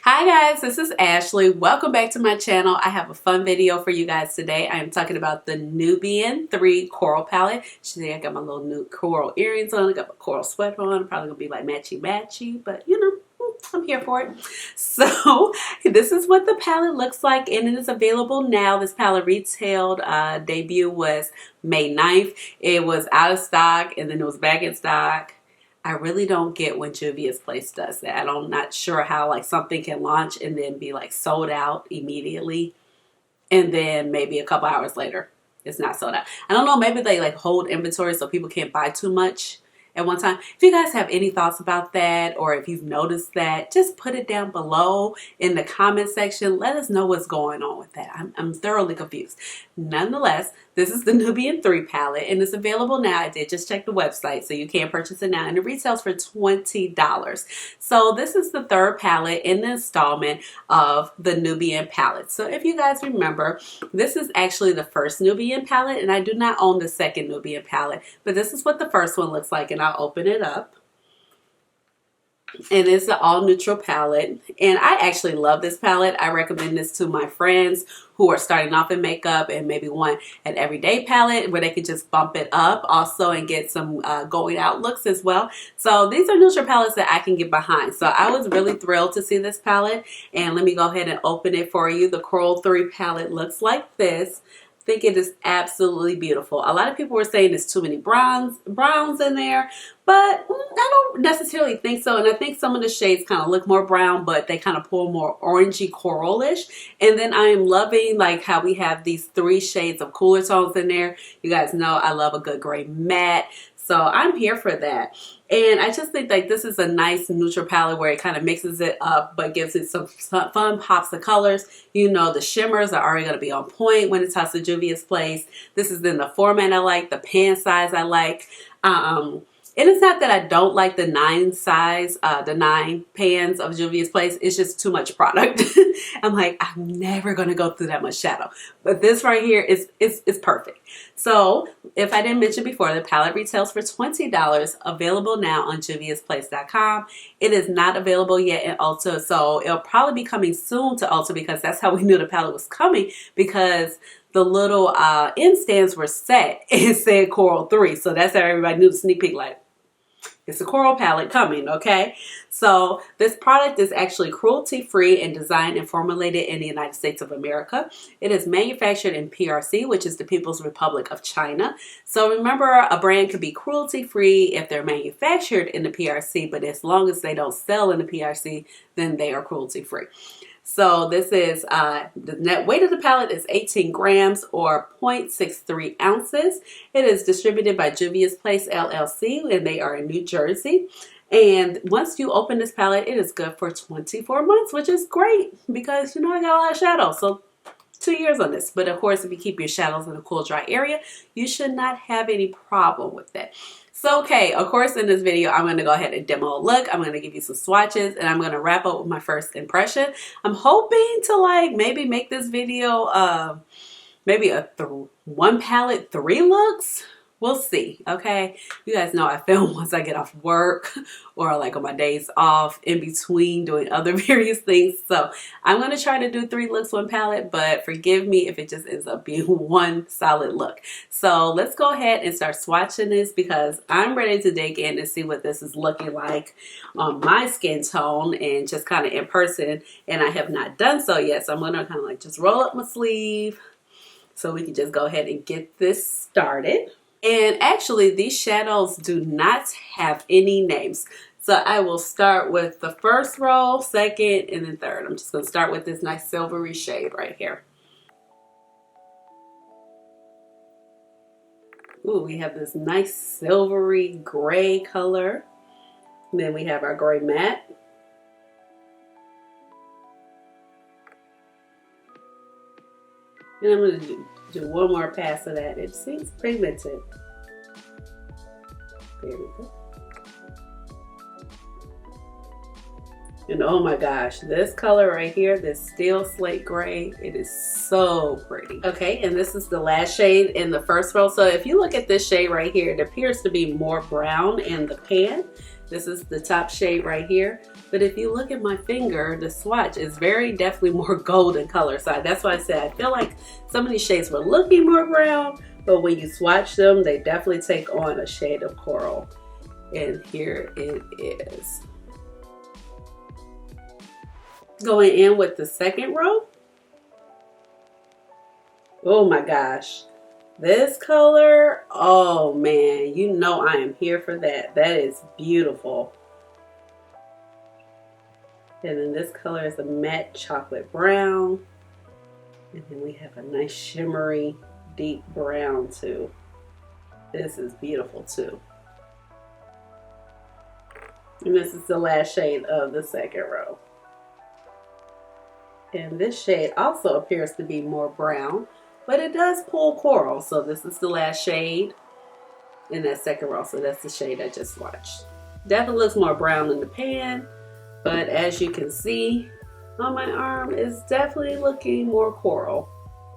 Hi guys, this is Ashley. Welcome back to my channel. I have a fun video for you guys today. I am talking about the Nubian 3 Coral Palette. See, I got my little new coral earrings on. I got my coral sweater on. Probably gonna be like matchy, but you know, I'm here for it. So this is what the palette looks like, and it is available now. This palette retailed, debut was May 9th. It was out of stock, and then it was back in stock. I really don't get when Juvia's Place does that. I'm not sure how like something can launch and then be like sold out immediately, and then maybe a couple hours later it's not sold out. I don't know, maybe they like hold inventory so people can't buy too much at one time. If you guys have any thoughts about that, or if you've noticed that, just put it down below in the comment section. Let us know what's going on with that. I'm thoroughly confused. Nonetheless, this is the Nubian 3 palette, and it's available now. I did just check the website, so you can purchase it now, and it retails for $20. So this is the third palette in the installment of the Nubian palette. So if you guys remember, this is actually the first Nubian palette, and I do not own the second Nubian palette, but this is what the first one looks like, and I'll open it up. And it's the all neutral palette, and I actually love this palette. I recommend this to my friends who are starting off in makeup and maybe want an everyday palette where they can just bump it up also and get some going out looks as well. So these are neutral palettes that I can get behind. So I was really thrilled to see this palette, and let me go ahead and open it for you. The Coral 3 palette looks like this. I think it is absolutely beautiful. A lot of people were saying there's too many browns in there, but I don't necessarily think so. And I think some of the shades kind of look more brown, but they kind of pull more orangey coralish. And then I am loving like how we have these 3 shades of cooler tones in there. You guys know I love a good gray matte. So I'm here for that. And I just think like this is a nice neutral palette where it kind of mixes it up but gives it some fun pops of colors. You know, the shimmers are already going to be on point when it comes to Juvia's Place. This is in the format I like, the pan size I like. And it's not that I don't like the 9 size, the 9 pans of Juvia's Place. It's just too much product. I'm like, I'm never going to go through that much shadow. But this right here is perfect. So if I didn't mention before, the palette retails for $20, available now on juviasplace.com. It is not available yet in Ulta, so it'll probably be coming soon to Ulta, because that's how we knew the palette was coming, because the little end stands were set and said Coral 3. So that's how everybody knew the sneak peek, like, it's a coral palette coming, okay? So this product is actually cruelty-free and designed and formulated in the United States of America. It is manufactured in PRC, which is the People's Republic of China. So remember, a brand could be cruelty-free if they're manufactured in the PRC, but as long as they don't sell in the PRC, then they are cruelty-free. So this is, the net weight of the palette is 18 grams or 0.63 ounces. It is distributed by Juvia's Place LLC, and they are in New Jersey. And once you open this palette, it is good for 24 months, which is great because, you know, I got a lot of shadows. So 2 years on this. But of course, if you keep your shadows in a cool, dry area, you should not have any problem with that. So, okay, of course, in this video, I'm going to go ahead and demo a look. I'm going to give you some swatches, and I'm going to wrap up with my first impression. I'm hoping to like maybe make this video maybe a 1 palette 3 looks. We'll see, okay? You guys know I film once I get off work or like on my days off in between doing other various things. So I'm going to try to do 3 looks 1 palette, but forgive me if it just ends up being 1 solid look. So let's go ahead and start swatching this, because I'm ready to dig in and see what this is looking like on my skin tone and just kind of in person. And I have not done so yet. So I'm going to kind of like just roll up my sleeve so we can just go ahead and get this started. And actually, these shadows do not have any names. So I will start with the first row, second, and then third. I'm just going to start with this nice silvery shade right here. Ooh, we have this nice silvery gray color. And then we have our gray matte. And I'm going to do 1 more pass of that. It seems pigmented. There we go. And oh my gosh, this color right here, this steel slate gray, it is so pretty. Okay, and this is the last shade in the first row. So if you look at this shade right here, it appears to be more brown in the pan. This is the top shade right here. But if you look at my finger, the swatch is definitely more golden color. So that's why I said I feel like some of these shades were looking more brown, but when you swatch them, they definitely take on a shade of coral. And here it is. Going in with the second row. Oh my gosh. This color, oh man, you know I am here for that. That is beautiful. And then this color is a matte chocolate brown. And then we have a nice shimmery deep brown too. This is beautiful too. And this is the last shade of the second row. And this shade also appears to be more brown, but it does pull coral. So this is the last shade in that second row. So that's the shade I just swatched. Definitely looks more brown in the pan, but as you can see on my arm, it's definitely looking more coral.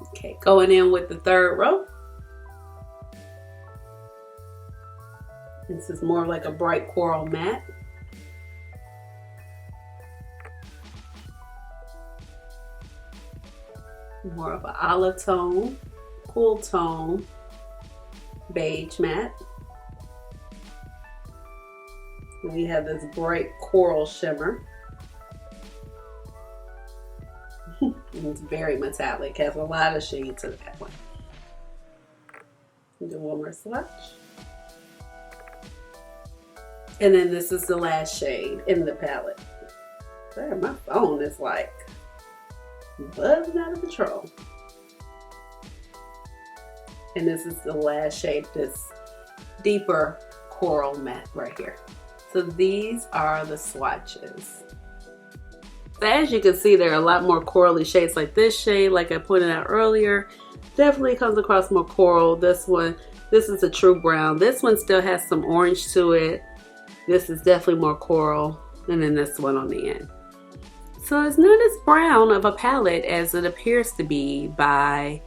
Okay, going in with the third row. This is more like a bright coral matte. More of an olive tone, cool tone, beige matte. We have this bright coral shimmer. It's very metallic, has a lot of shade to that one. Do one more swatch. And then this is the last shade in the palette. There, my phone is like buzzing out of control. And this is the last shade, this deeper coral matte right here. So these are the swatches. So as you can see, there are a lot more corally shades. Like this shade, like I pointed out earlier, definitely comes across more coral. This one, this is a true brown. This one still has some orange to it. This is definitely more coral. And then this one on the end. So it's not as brown of a palette as it appears to be by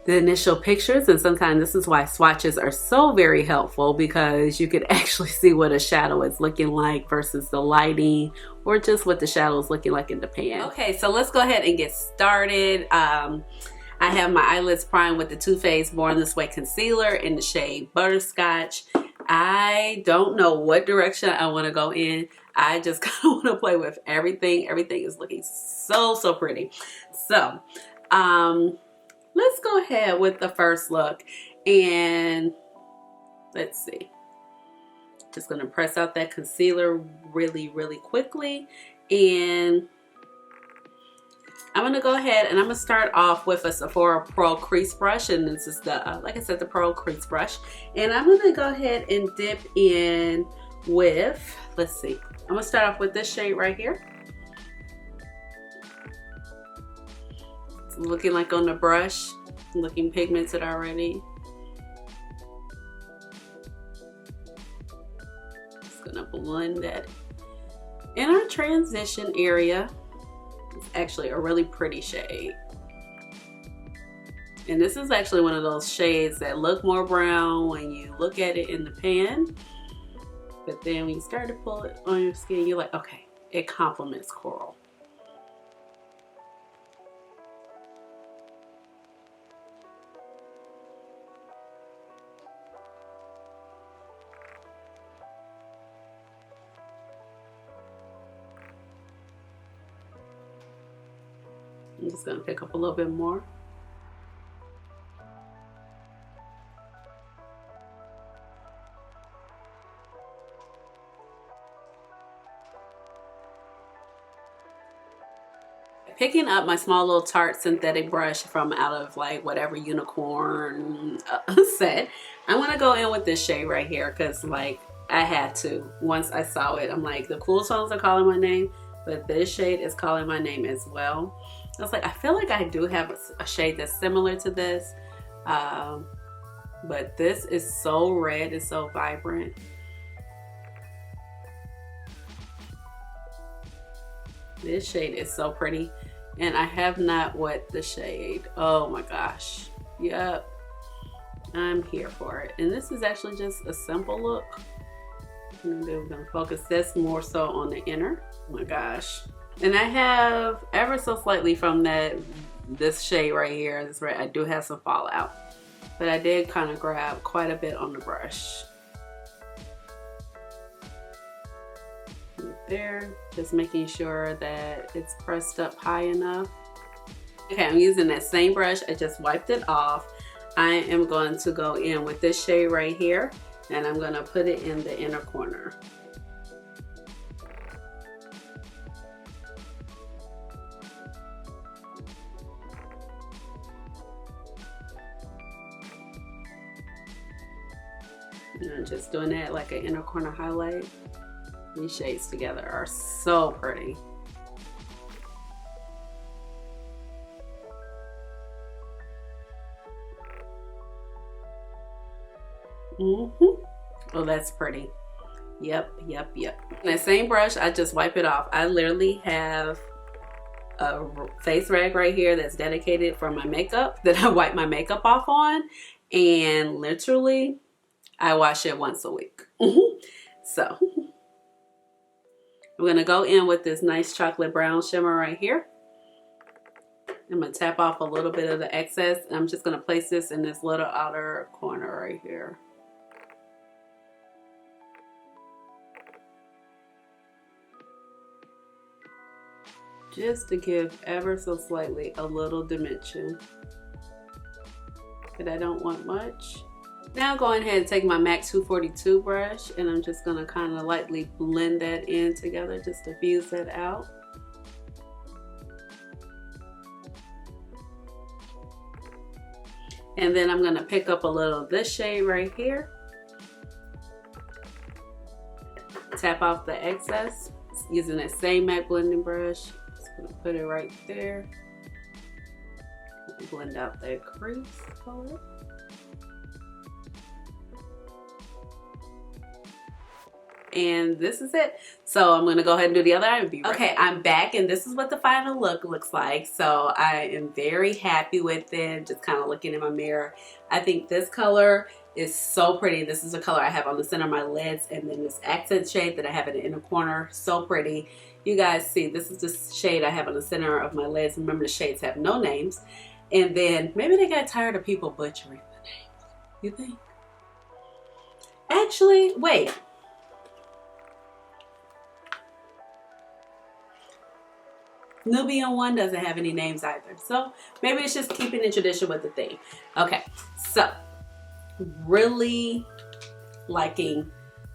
the initial pictures, and sometimes this is why swatches are so very helpful, because you could actually see what a shadow is looking like versus the lighting, or just what the shadow is looking like in the pan. Okay, so let's go ahead and get started. I have my eyelids primed with the Too Faced Born This Way concealer in the shade Butterscotch. I don't know what direction I want to go in. I just kind of want to play with everything. Everything is looking so pretty. So let's go ahead with the first look, and let's see. Just going to press out that concealer really quickly, and I'm going to go ahead and I'm going to start off with a Sephora Pro crease brush, and this is the like I said, the Pro crease brush, and I'm going to go ahead and dip in with, let's see, I'm going to start off with this shade right here. It's looking like on the brush, looking pigmented already. Just going to blend that in our transition area. It's actually a really pretty shade. And this is actually one of those shades that look more brown when you look at it in the pan. But then when you start to pull it on your skin, you're like, okay, it complements coral. I'm just going to pick up a little bit more. Picking up my small little Tarte synthetic brush from out of like whatever unicorn set, I'm going to go in with this shade right here, because like I had to. Once I saw it, I'm like, the cool tones are calling my name, but this shade is calling my name as well. I was like, I feel like I do have a shade that's similar to this, but this is so red, it's so vibrant. This shade is so pretty, and I have not wet the shade. Oh my gosh, yep, I'm here for it. And this is actually just a simple look. And then we're gonna focus this more so on the inner. Oh my gosh. And I have ever so slightly from this shade right here, this red, I do have some fallout. But I did kind of grab quite a bit on the brush. Right there, just making sure that it's pressed up high enough. Okay, I'm using that same brush, I just wiped it off. I am going to go in with this shade right here, and I'm gonna put it in the inner corner. And I'm just doing that like an inner corner highlight. These shades together are so pretty. Oh, that's pretty. Yep. And that same brush, I just wipe it off. I literally have a face rag right here that's dedicated for my makeup that I wipe my makeup off on, and literally I wash it once a week. So I'm gonna go in with this nice chocolate brown shimmer right here. I'm gonna tap off a little bit of the excess. I'm just gonna place this in this little outer corner right here. Just to give ever so slightly a little dimension. But I don't want much. Now going ahead and take my MAC 242 brush, and I'm just gonna kind of lightly blend that in together, just to fuse that out. And then I'm gonna pick up a little of this shade right here. Tap off the excess using that same MAC blending brush. Just gonna put it right there. Blend out that crease color. And this is it. So I'm gonna go ahead and do the other eye and be right back. Okay, I'm back, and this is what the final look looks like. So I am very happy with it. Just kind of looking in my mirror. I think this color is so pretty. This is the color I have on the center of my lids, and then this accent shade that I have in the inner corner. So pretty. You guys see, this is the shade I have on the center of my lids. Remember, the shades have no names. And then maybe they got tired of people butchering the names. You think? Actually, wait. Nubian one doesn't have any names either. So maybe it's just keeping the tradition with the theme. Okay, so really liking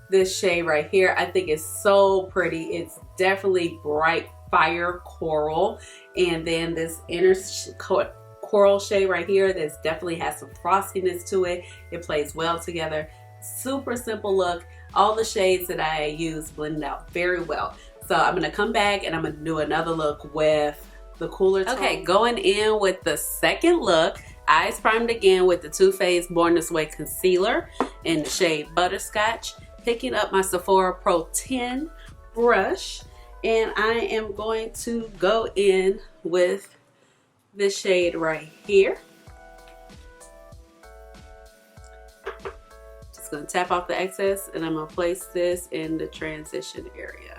this shade right here. I think it's so pretty. It's definitely bright fire coral. And then this inner coral shade right here that definitely has some frostiness to it. It plays well together. Super simple look. All the shades that I use blend out very well. So I'm gonna come back and I'm gonna do another look with the cooler tone. Okay, going in with the second look, eyes primed again with the Too Faced Born This Way concealer in the shade Butterscotch. Picking up my Sephora Pro 10 brush, and I am going to go in with this shade right here. Just gonna tap off the excess, and I'm gonna place this in the transition area.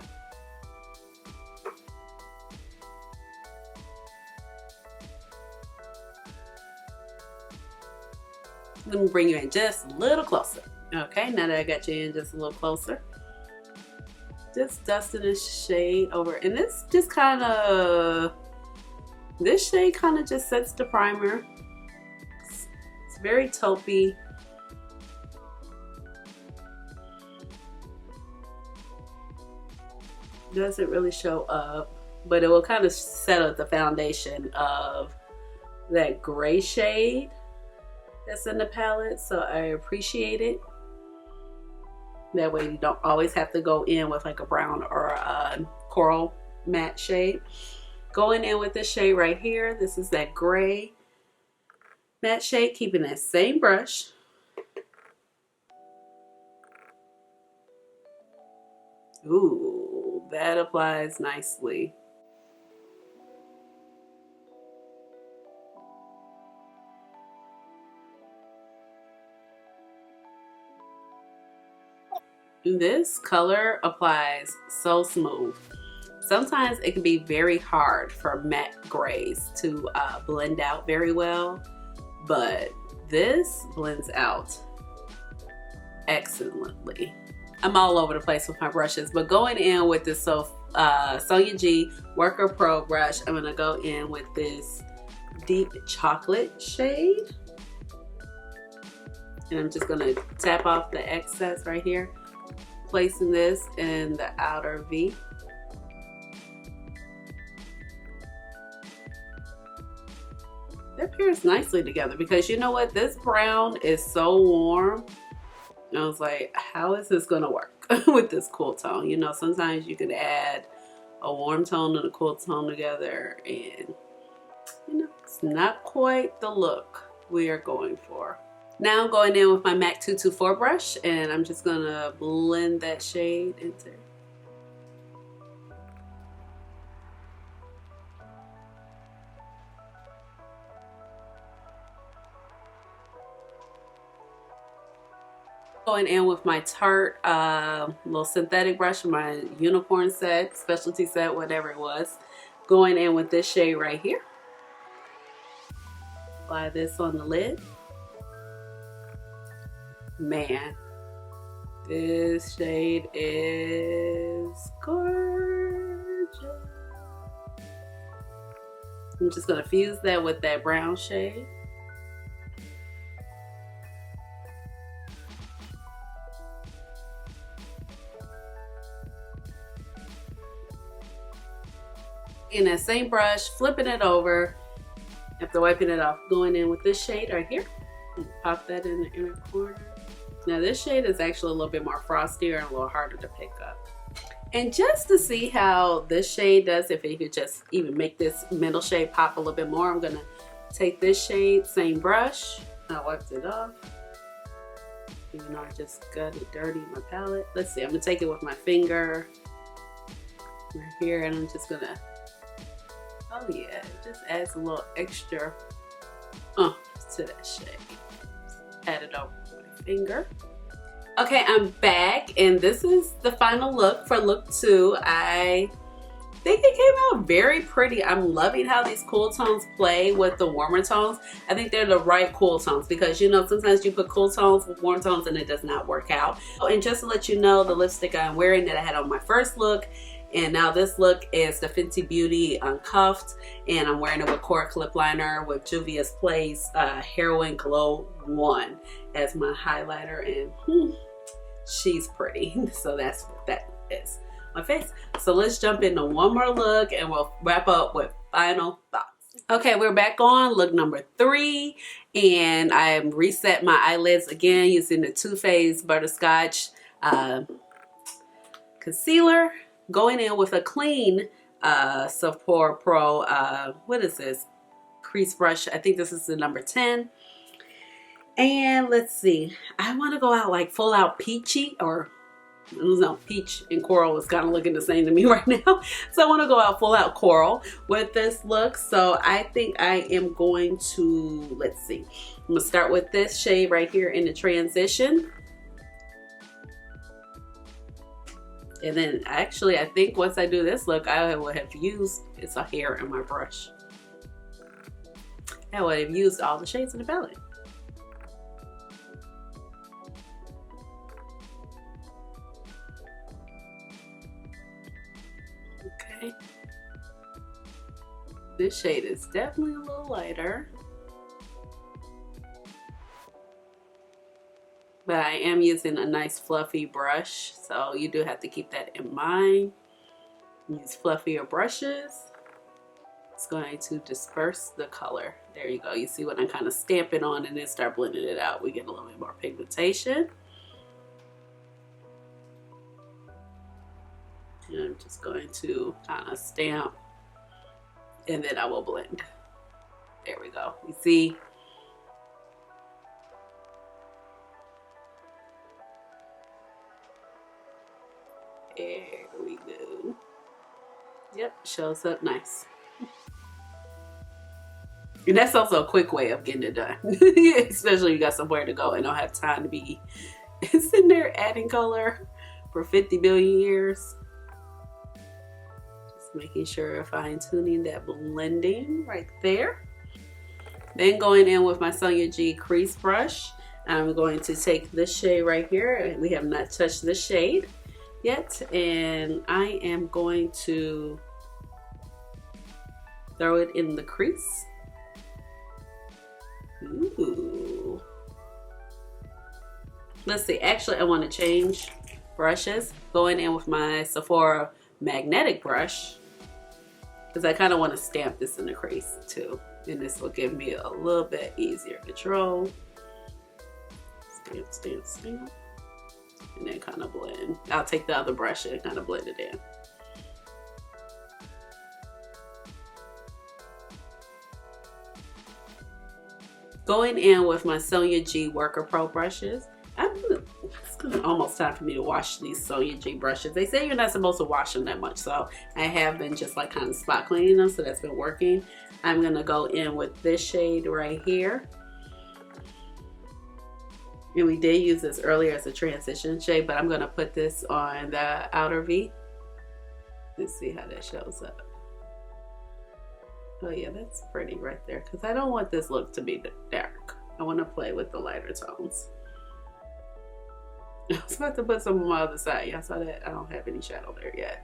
Let me bring you in just a little closer. Okay, now that I got you in just a little closer, just dusting this shade over, and this just kind of, this shade kind of just sets the primer. It's very taupey. Doesn't really show up, but it will kind of set up the foundation of that gray shade that's in the palette, so I appreciate it. That way you don't always have to go in with like a brown or a coral matte shade. Going in with this shade right here, this is that gray matte shade, keeping that same brush. Ooh, that applies nicely. This color applies so smooth. Sometimes it can be very hard for matte grays to blend out very well, but this blends out excellently. I'm all over the place with my brushes, but going in with this Sonia G Worker Pro brush, I'm gonna go in with this deep chocolate shade. And I'm just gonna tap off the excess right here, placing this in the outer V. That pairs nicely together because you know what? This brown is so warm. And I was like, how is this gonna work with this cool tone? You know, sometimes you can add a warm tone and a cool tone together and you know, it's not quite the look we are going for. Now I'm going in with my MAC 224 brush and I'm just gonna blend that shade into it. Going in with my Tarte little synthetic brush, my unicorn set, specialty set, whatever it was. Going in with this shade right here. Apply this on the lid. Man, this shade is gorgeous. I'm just gonna fuse that with that brown shade. In that same brush, flipping it over after wiping it off, going in with this shade right here and pop that in the inner corner. Now this shade is actually a little bit more frostier and a little harder to pick up. And just to see how this shade does, if it could just even make this middle shade pop a little bit more, I'm gonna take this shade, same brush, I wiped it off. Even though I just got it dirty in my palette. Let's see, I'm gonna take it with my finger right here and I'm just gonna, oh yeah, it just adds a little extra to that shade. Just add it over my finger. Okay, I'm back and this is the final look for look 2. I think it came out very pretty. I'm loving how these cool tones play with the warmer tones. I think they're the right cool tones because you know sometimes you put cool tones with warm tones and it does not work out. And just to let you know, the lipstick I'm wearing that I had on my first look, and now this look is the Fenty Beauty Uncuffed, and I'm wearing it with Coral Clip Liner with Juvia's Place Heroine Glow 1 as my highlighter, and she's pretty. So that's what that is, my face. So let's jump into one more look and we'll wrap up with final thoughts. Okay, we're back on look number 3, and I reset my eyelids again using the Too Faced Butterscotch concealer. Going in with a clean Sephora Pro, what is this? Crease brush. I think this is the number 10. And let's see. I want to go out like full out peachy, or no, peach and coral is kind of looking the same to me right now. So I want to go out full out coral with this look. So I think I am going to, let's see. I'm going to start with this shade right here in the transition. And then actually, I think once I do this look, I will have used, it's a hair in my brush. I would have used all the shades in the palette. Okay. This shade is definitely a little lighter. But I am using a nice fluffy brush, so you do have to keep that in mind. Use fluffier brushes. It's going to disperse the color. There you go. You see when I kind of stamp it on and then start blending it out, we get a little bit more pigmentation. And I'm just going to kind of stamp and then I will blend. There we go. You see? There we go. Yep, shows up nice. And that's also a quick way of getting it done. Especially if you got somewhere to go and don't have time to be sitting there adding color. for 50 billion years. Just making sure fine tuning that blending right there. Then going in with my Sonia G crease brush, I'm going to take this shade right here. We have not touched this shade yet, and I am going to throw it in the crease. Ooh. Let's see, actually I want to change brushes. Going in with my Sephora magnetic brush, because I kind of want to stamp this in the crease too. And this will give me a little bit easier control. Stamp, stamp, stamp. And then kind of blend. I'll take the other brush and kind of blend it in. Going in with my Sonia G Worker Pro brushes. It's almost time for me to wash these Sonia G brushes. They say you're not supposed to wash them that much, so I have been just like kind of spot cleaning them, so that's been working. I'm gonna go in with this shade right here. And we did use this earlier as a transition shade, but I'm gonna put this on the outer V. Let's see how that shows up. Oh yeah, that's pretty right there, because I don't want this look to be dark. I want to play with the lighter tones. I was about to put some on my other side. Y'all saw that? I don't have any shadow there yet.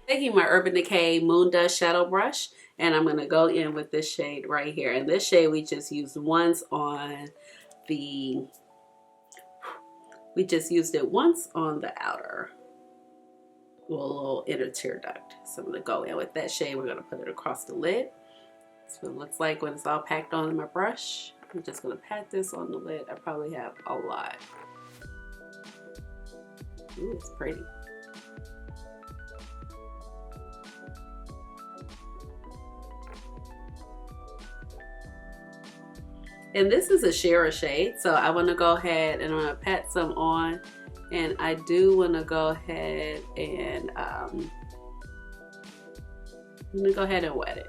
Taking my Urban Decay Moon Dust Shadow Brush, and I'm going to go in with this shade right here. And this shade we just used once on the, we just used it once on the outer little inner tear duct. So I'm going to go in with that shade. We're going to put it across the lid. That's what it looks like when it's all packed on in my brush. I'm just going to pat this on the lid. I probably have a lot. Ooh, it's pretty. And this is a sheer shade, so I want to go ahead and I'm going to pat some on, and I do want to go ahead and I'm going to go ahead and wet it.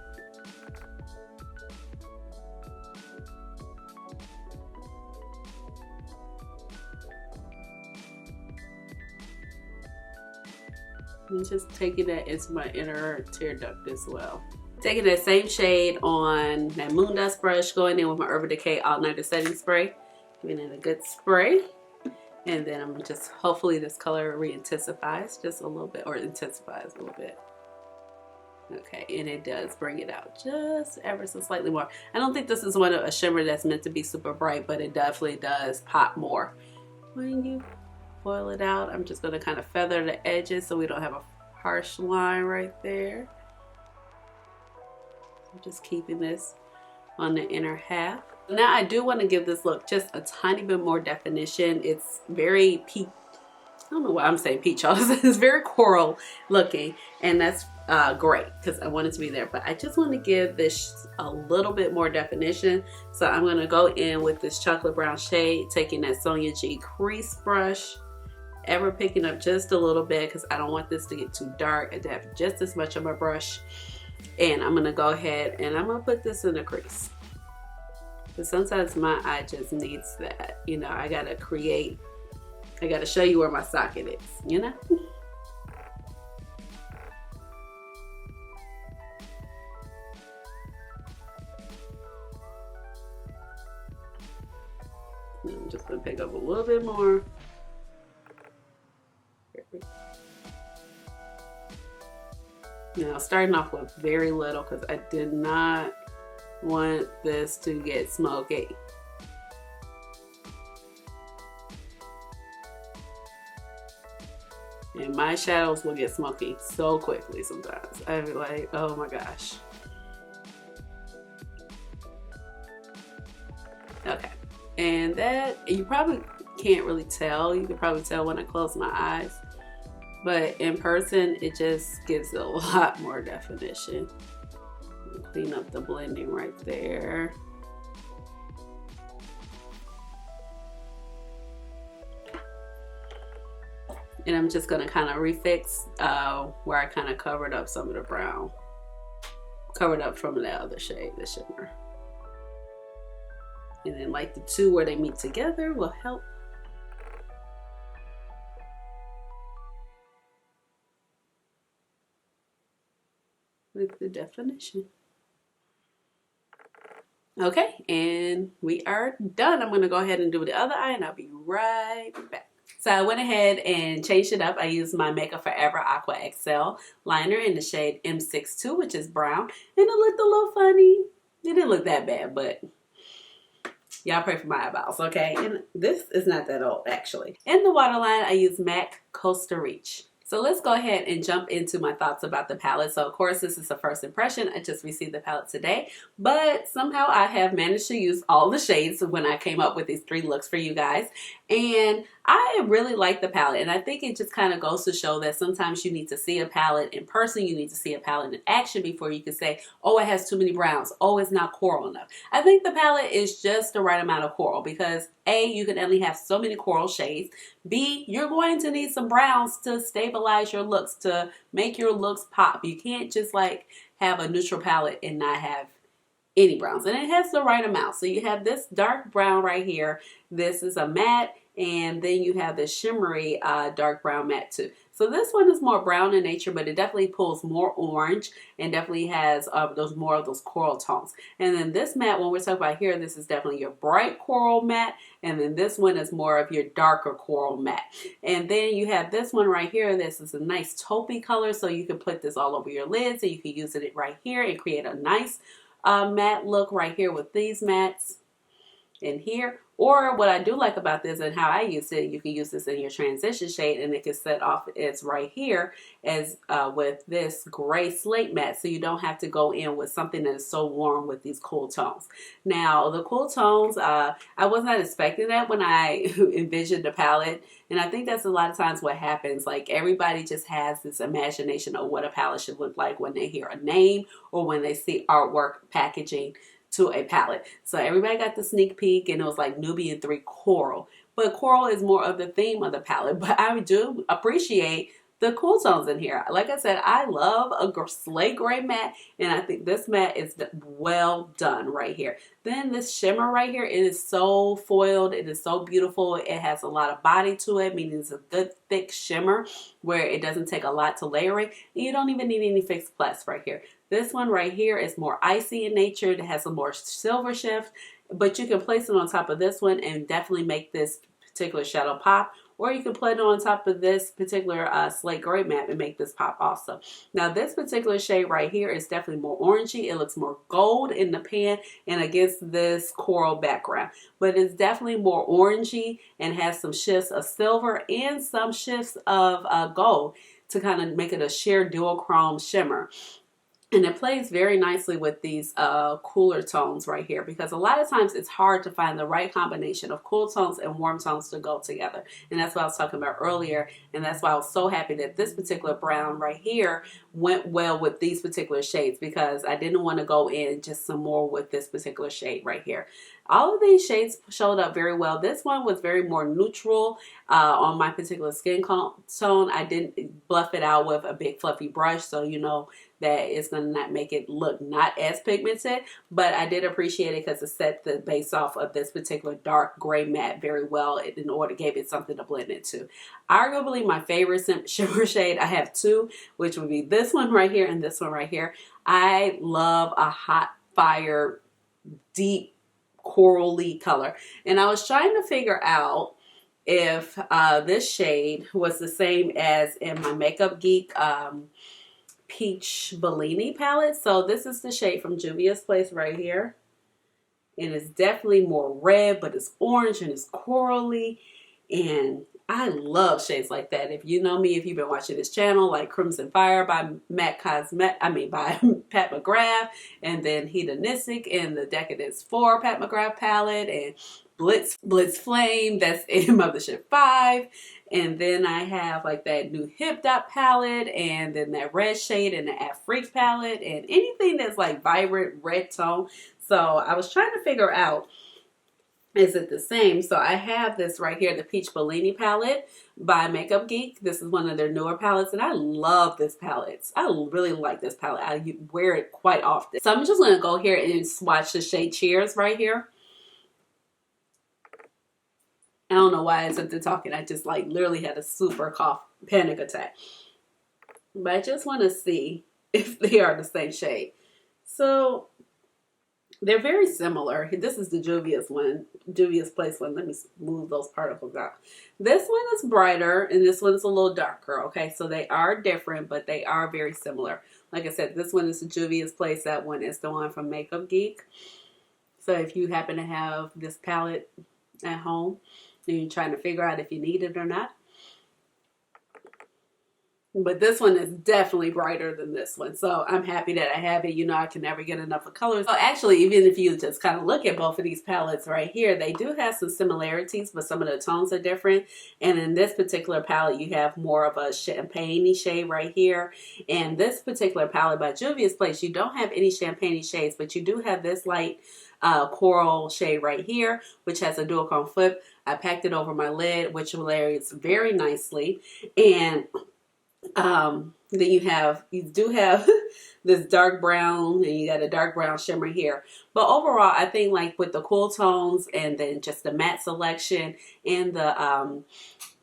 I'm just taking that into my inner tear duct as well. Taking that same shade on that Moon Dust brush, going in with my Urban Decay All Nighter Setting Spray. Giving it a good spray. And then I'm just, hopefully this color re-intensifies just a little bit, or intensifies a little bit. Okay, and it does bring it out just ever so slightly more. I don't think this is a shimmer that's meant to be super bright, but it definitely does pop more when you foil it out. I'm just going to kind of feather the edges so we don't have a harsh line right there. I'm just keeping this on the inner half. Now I do want to give this look just a tiny bit more definition. It's very peach, I don't know why I'm saying peach all of a sudden. It's very coral looking, and that's great because I want it to be there, but I just want to give this a little bit more definition. So I'm going to go in with this chocolate brown shade, taking that Sonia G crease brush, ever picking up just a little bit because I don't want this to get too dark and to have just as much on my brush. And I'm going to go ahead and I'm going to put this in the crease. But sometimes my eye just needs that. You know, I got to create, I got to show you where my socket is, you know? I'm just going to pick up a little bit more. Now, starting off with very little because I did not want this to get smoky. And my shadows will get smoky so quickly sometimes. I'd be like, oh my gosh. Okay. And that, you probably can't really tell. You can probably tell when I close my eyes. But in person, it just gives a lot more definition. Clean up the blending right there. And I'm just going to kind of refix where I kind of covered up some of the brown. Covered up from the other shade, the shimmer. And then like the two where they meet together will help. with the definition. Okay, and we are done. I'm going to go ahead and do the other eye, and I'll be right back. So I went ahead and changed it up. I used my Makeup Forever Aqua XL liner in the shade M62, which is brown. And it looked a little funny. It didn't look that bad, but y'all pray for my eyeballs, okay? And this is not that old, actually. In the waterline, I used MAC Costa Reach. So let's go ahead and jump into my thoughts about the palette. So of course, this is a first impression. I just received the palette today, but somehow I have managed to use all the shades when I came up with these 3 looks for you guys. And I really like the palette, and I think it just kind of goes to show that sometimes you need to see a palette in person, you need to see a palette in action before you can say, oh, it has too many browns, oh, it's not coral enough. I think the palette is just the right amount of coral because A, you can only have so many coral shades. B, you're going to need some browns to stabilize your looks, to make your looks pop. You can't just like have a neutral palette and not have any browns, and it has the right amount. So you have this dark brown right here. This is a matte, and then you have this shimmery dark brown matte too. So this one is more brown in nature, but it definitely pulls more orange and definitely has more of those coral tones. And then this matte, when we're talking about here, this is definitely your bright coral matte, and then this one is more of your darker coral matte. And then you have this one right here. This is a nice taupey color, so you can put this all over your lids, and you can use it right here and create a nice matte look right here with these mattes in here. Or what I do like about this and how I use it, you can use this in your transition shade, and it can set off as right here as with this gray slate matte, so you don't have to go in with something that is so warm with these cool tones. Now the cool tones, I was not expecting that when I envisioned the palette, and I think that's a lot of times what happens. Like everybody just has this imagination of what a palette should look like when they hear a name or when they see artwork packaging to a palette. So everybody got the sneak peek, and it was like Nubian 3 coral, but coral is more of the theme of the palette. But I do appreciate the cool tones in here. Like I said, I love a slate gray matte, and I think this matte is well done right here. Then this shimmer right here, it is so foiled. It is so beautiful. It has a lot of body to it, meaning it's a good thick shimmer where it doesn't take a lot to layer it. And you don't even need any fixed plus right here. This one right here is more icy in nature. It has a more silver shift, but you can place it on top of this one and definitely make this particular shadow pop. Or you can put it on top of this particular slate gray matte and make this pop also. Now this particular shade right here is definitely more orangey. It looks more gold in the pan and against this coral background. But it's definitely more orangey and has some shifts of silver and some shifts of gold to kind of make it a sheer duochrome shimmer. And it plays very nicely with these cooler tones right here, because a lot of times it's hard to find the right combination of cool tones and warm tones to go together. And that's what I was talking about earlier. And that's why I was so happy that this particular brown right here went well with these particular shades, because I didn't want to go in just some more with this particular shade right here. All of these shades showed up very well. This one was very more neutral on my particular skin tone. I didn't bluff it out with a big fluffy brush, so you know that it's going to not make it look not as pigmented, but I did appreciate it because it set the base off of this particular dark gray matte very well in order to give it something to blend into. Arguably my favorite shimmer shade, I have 2, which would be this one right here and this one right here. I love a hot fire, deep corally color, and I was trying to figure out if this shade was the same as in my Makeup Geek Peach Bellini palette. So this is the shade from Juvia's Place right here, and it's definitely more red, but it's orange and it's corally, and I love shades like that. If you know me, if you've been watching this channel, like Crimson Fire by by Pat McGrath, and then Hedonistic and the Decadence 4 Pat McGrath palette, and Blitz Flame, that's in Mothership 5. And then I have like that new Hip Dot palette, and then that red shade and the Afrique palette, and anything that's like vibrant red tone. So I was trying to figure out, is it the same? So I have this right here, the Peach Bellini palette by Makeup Geek. This is one of their newer palettes, and I love this palette. I really like this palette. I wear it quite often. So I'm just going to go here and swatch the shade Cheers right here. I don't know why I started talking. I just like literally had a super panic attack. But I just want to see if they are the same shade. So they're very similar. This is the Juvia's one, Juvia's Place one. Let me move those particles out. This one is brighter and this one's a little darker. Okay, so they are different, but they are very similar. Like I said, this one is the Juvia's Place. That one is the one from Makeup Geek. So if you happen to have this palette at home and you're trying to figure out if you need it or not. But this one is definitely brighter than this one. So I'm happy that I have it. You know, I can never get enough of colors. So actually, even if you just kind of look at both of these palettes right here, they do have some similarities, but some of the tones are different. And in this particular palette, you have more of a champagne-y shade right here. And this particular palette by Juvia's Place, you don't have any champagne-y shades, but you do have this light coral shade right here, which has a duochrome flip. I packed it over my lid, which layers very nicely. And then you do have this dark brown, and you got a dark brown shimmer here. But overall, I think like with the cool tones and then just the matte selection and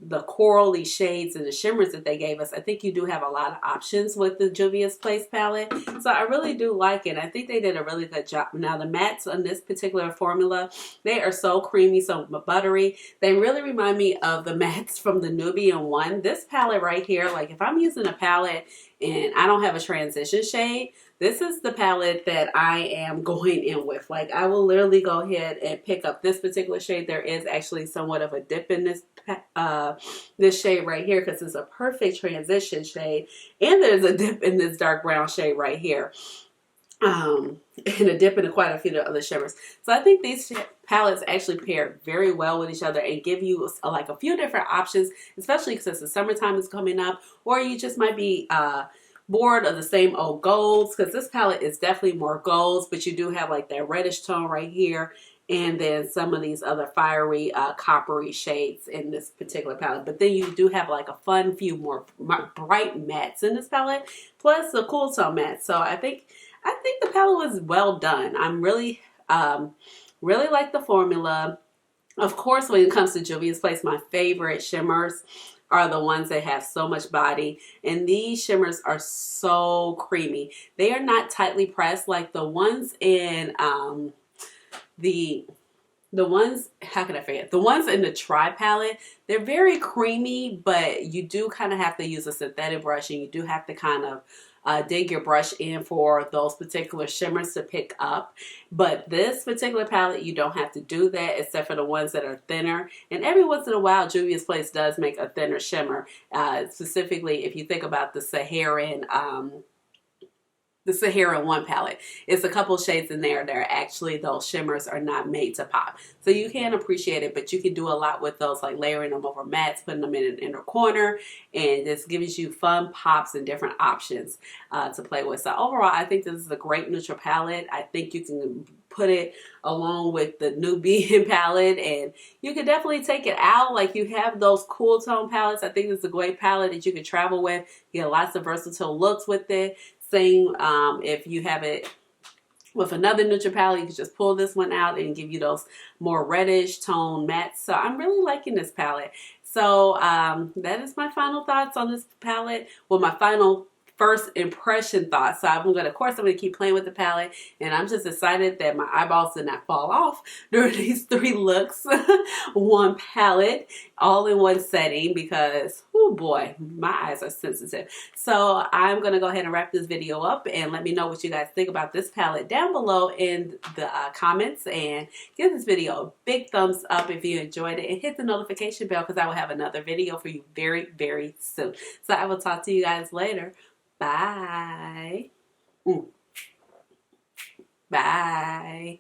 the corally shades and the shimmers that they gave us, I think you do have a lot of options with the Juvia's Place palette. So I really do like it. I think they did a really good job. Now the mattes on this particular formula, they are so creamy, so buttery. They really remind me of the mattes from the Nubian one. This palette right here, like if I'm using a palette and I don't have a transition shade, this is the palette that I am going in with. Like I will literally go ahead and pick up this particular shade. There is actually somewhat of a dip in this shade right here because it's a perfect transition shade. And there's a dip in this dark brown shade right here. And a dip in quite a few other shimmers. So I think these palettes actually pair very well with each other and give you like a few different options, especially since the summertime is coming up, or you just might be bored of the same old golds, because this palette is definitely more golds, but you do have like that reddish tone right here, and then some of these other fiery coppery shades in this particular palette. But then you do have like a fun few more bright mattes in this palette, plus the cool tone matte. So I think the palette was well done. I'm really like the formula. Of course, when it comes to Juvia's Place, my favorite shimmers are the ones that have so much body, and these shimmers are so creamy. They are not tightly pressed like the ones in the ones, how can I forget? The ones in the Tri palette, they're very creamy, but you do kind of have to use a synthetic brush, and you do have to kind of dig your brush in for those particular shimmers to pick up. But this particular palette, you don't have to do that, except for the ones that are thinner. And every once in a while, Juvia's Place does make a thinner shimmer. Specifically, if you think about the Heroine one palette, it's a couple shades in there that are actually, those shimmers are not made to pop. So you can appreciate it, but you can do a lot with those, like layering them over mattes, putting them in an inner corner, and this gives you fun pops and different options to play with. So overall, I think this is a great neutral palette. I think you can put it along with the Nubian palette, and you can definitely take it out. Like you have those cool tone palettes. I think it's a great palette that you can travel with. You get lots of versatile looks with it. Same if you have it with another neutral palette, you can just pull this one out and give you those more reddish tone mattes. So I'm really liking this palette. So that is my final thoughts on this palette. Well, my final first impression thoughts. So I'm going to keep playing with the palette, and I'm just excited that my eyeballs did not fall off during these 3 looks. One palette, all in one setting, because, oh boy, my eyes are sensitive. So I'm going to go ahead and wrap this video up, and let me know what you guys think about this palette down below in the comments, and give this video a big thumbs up if you enjoyed it, and hit the notification bell because I will have another video for you very, very soon. So I will talk to you guys later. Bye. Bye.